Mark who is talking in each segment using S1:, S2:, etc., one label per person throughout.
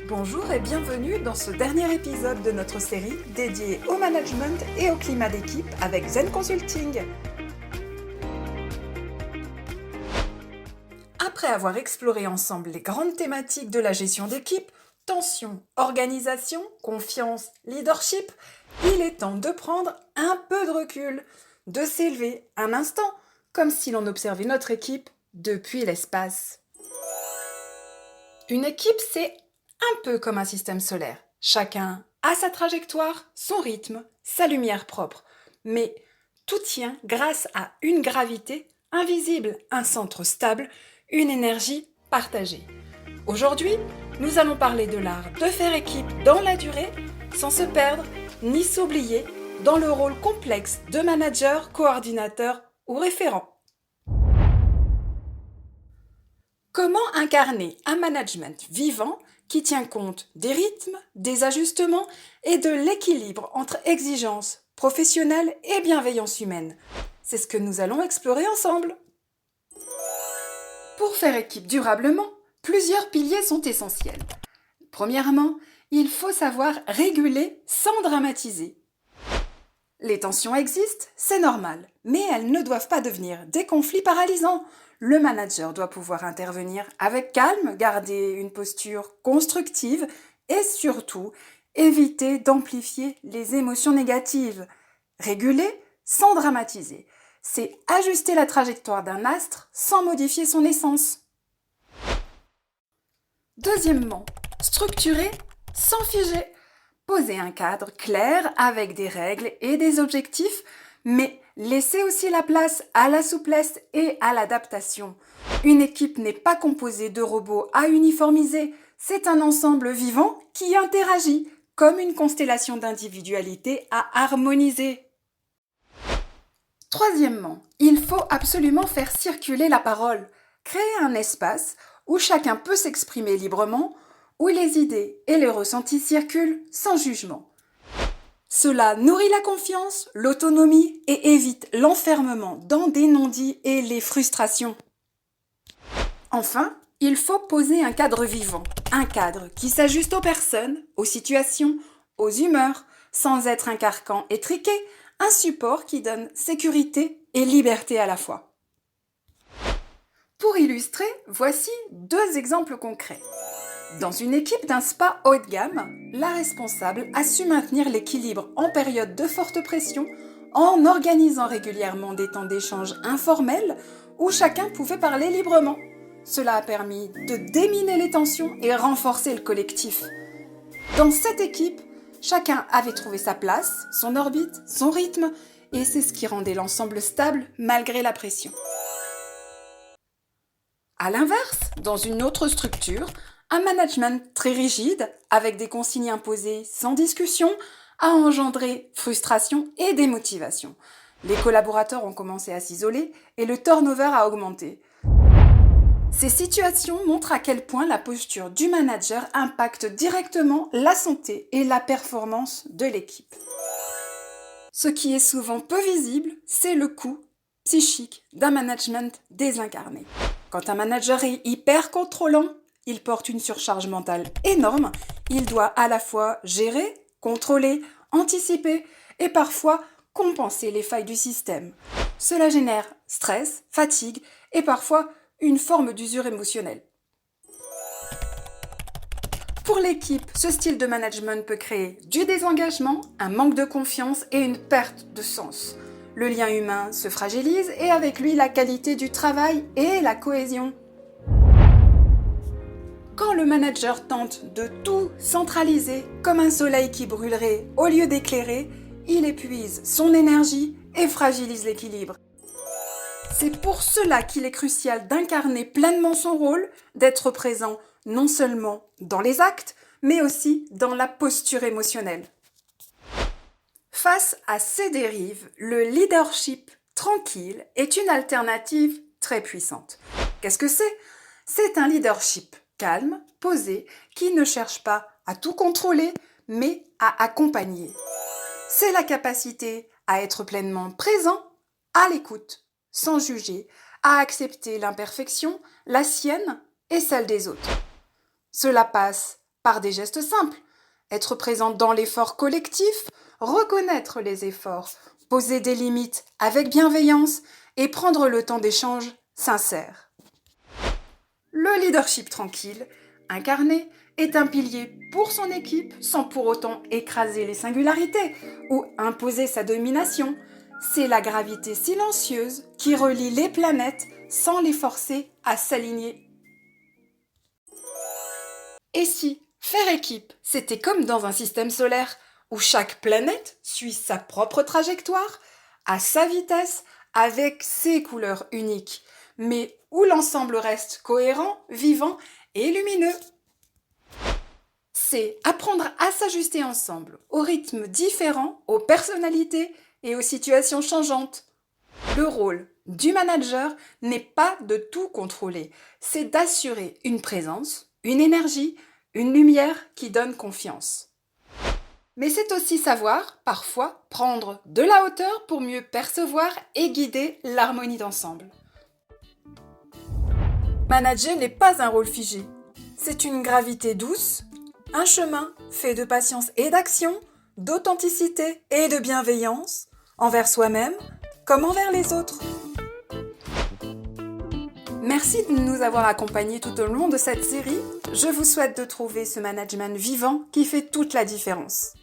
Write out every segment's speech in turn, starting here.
S1: Bonjour et bienvenue dans ce dernier épisode de notre série dédiée au management et au climat d'équipe avec Zen Consulting. Après avoir exploré ensemble les grandes thématiques de la gestion d'équipe, tension, organisation, confiance, leadership, il est temps de prendre un peu de recul, de s'élever un instant, comme si l'on observait notre équipe depuis l'espace. Une équipe, c'est un peu comme un système solaire. Chacun a sa trajectoire, son rythme, sa lumière propre. Mais tout tient grâce à une gravité invisible, un centre stable, une énergie partagée. Aujourd'hui, nous allons parler de l'art de faire équipe dans la durée, sans se perdre ni s'oublier dans le rôle complexe de manager, coordinateur ou référent. Comment incarner un management vivant qui tient compte des rythmes, des ajustements et de l'équilibre entre exigences professionnelles et bienveillance humaine? C'est ce que nous allons explorer ensemble. Pour faire équipe durablement, plusieurs piliers sont essentiels. Premièrement, il faut savoir réguler sans dramatiser. Les tensions existent, c'est normal, mais elles ne doivent pas devenir des conflits paralysants. Le manager doit pouvoir intervenir avec calme, garder une posture constructive et surtout éviter d'amplifier les émotions négatives. Réguler sans dramatiser, c'est ajuster la trajectoire d'un astre sans modifier son essence. Deuxièmement, structurer sans figer. Poser un cadre clair avec des règles et des objectifs, mais laisser aussi la place à la souplesse et à l'adaptation. Une équipe n'est pas composée de robots à uniformiser, c'est un ensemble vivant qui interagit, comme une constellation d'individualités à harmoniser. Troisièmement, il faut absolument faire circuler la parole, créer un espace où chacun peut s'exprimer librement, où les idées et les ressentis circulent sans jugement. Cela nourrit la confiance, l'autonomie et évite l'enfermement dans des non-dits et les frustrations. Enfin, il faut poser un cadre vivant, un cadre qui s'ajuste aux personnes, aux situations, aux humeurs, sans être un carcan étriqué, un support qui donne sécurité et liberté à la fois. Pour illustrer, voici 2 exemples concrets. Dans une équipe d'un spa haut de gamme, la responsable a su maintenir l'équilibre en période de forte pression en organisant régulièrement des temps d'échange informels où chacun pouvait parler librement. Cela a permis de déminer les tensions et renforcer le collectif. Dans cette équipe, chacun avait trouvé sa place, son orbite, son rythme, et c'est ce qui rendait l'ensemble stable malgré la pression. A l'inverse, dans une autre structure, un management très rigide, avec des consignes imposées sans discussion, a engendré frustration et démotivation. Les collaborateurs ont commencé à s'isoler et le turnover a augmenté. Ces situations montrent à quel point la posture du manager impacte directement la santé et la performance de l'équipe. Ce qui est souvent peu visible, c'est le coût psychique d'un management désincarné. Quand un manager est hyper contrôlant, il porte une surcharge mentale énorme. Il doit à la fois gérer, contrôler, anticiper et parfois compenser les failles du système. Cela génère stress, fatigue et parfois une forme d'usure émotionnelle. Pour l'équipe, ce style de management peut créer du désengagement, un manque de confiance et une perte de sens. Le lien humain se fragilise et avec lui la qualité du travail et la cohésion. Quand le manager tente de tout centraliser comme un soleil qui brûlerait au lieu d'éclairer, il épuise son énergie et fragilise l'équilibre. C'est pour cela qu'il est crucial d'incarner pleinement son rôle, d'être présent non seulement dans les actes, mais aussi dans la posture émotionnelle. Face à ces dérives, le leadership tranquille est une alternative très puissante. Qu'est-ce que c'est ? C'est un leadership calme, posé, qui ne cherche pas à tout contrôler, mais à accompagner. C'est la capacité à être pleinement présent, à l'écoute, sans juger, à accepter l'imperfection, la sienne et celle des autres. Cela passe par des gestes simples. Être présent dans l'effort collectif, reconnaître les efforts, poser des limites avec bienveillance et prendre le temps d'échange sincère. Le leadership tranquille, incarné, est un pilier pour son équipe sans pour autant écraser les singularités ou imposer sa domination. C'est la gravité silencieuse qui relie les planètes sans les forcer à s'aligner. Et si faire équipe, c'était comme dans un système solaire où chaque planète suit sa propre trajectoire, à sa vitesse, avec ses couleurs uniques, mais où l'ensemble reste cohérent, vivant et lumineux. C'est apprendre à s'ajuster ensemble, aux rythmes différents, aux personnalités et aux situations changeantes. Le rôle du manager n'est pas de tout contrôler, c'est d'assurer une présence, une énergie, une lumière qui donne confiance. Mais c'est aussi savoir, parfois, prendre de la hauteur pour mieux percevoir et guider l'harmonie d'ensemble. Manager n'est pas un rôle figé, c'est une gravité douce, un chemin fait de patience et d'action, d'authenticité et de bienveillance, envers soi-même comme envers les autres. Merci de nous avoir accompagnés tout au long de cette série. Je vous souhaite de trouver ce management vivant qui fait toute la différence.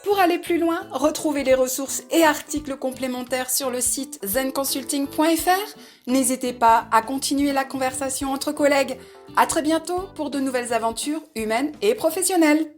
S1: Pour aller plus loin, retrouvez les ressources et articles complémentaires sur le site zenconsulting.fr. N'hésitez pas à continuer la conversation entre collègues. À très bientôt pour de nouvelles aventures humaines et professionnelles.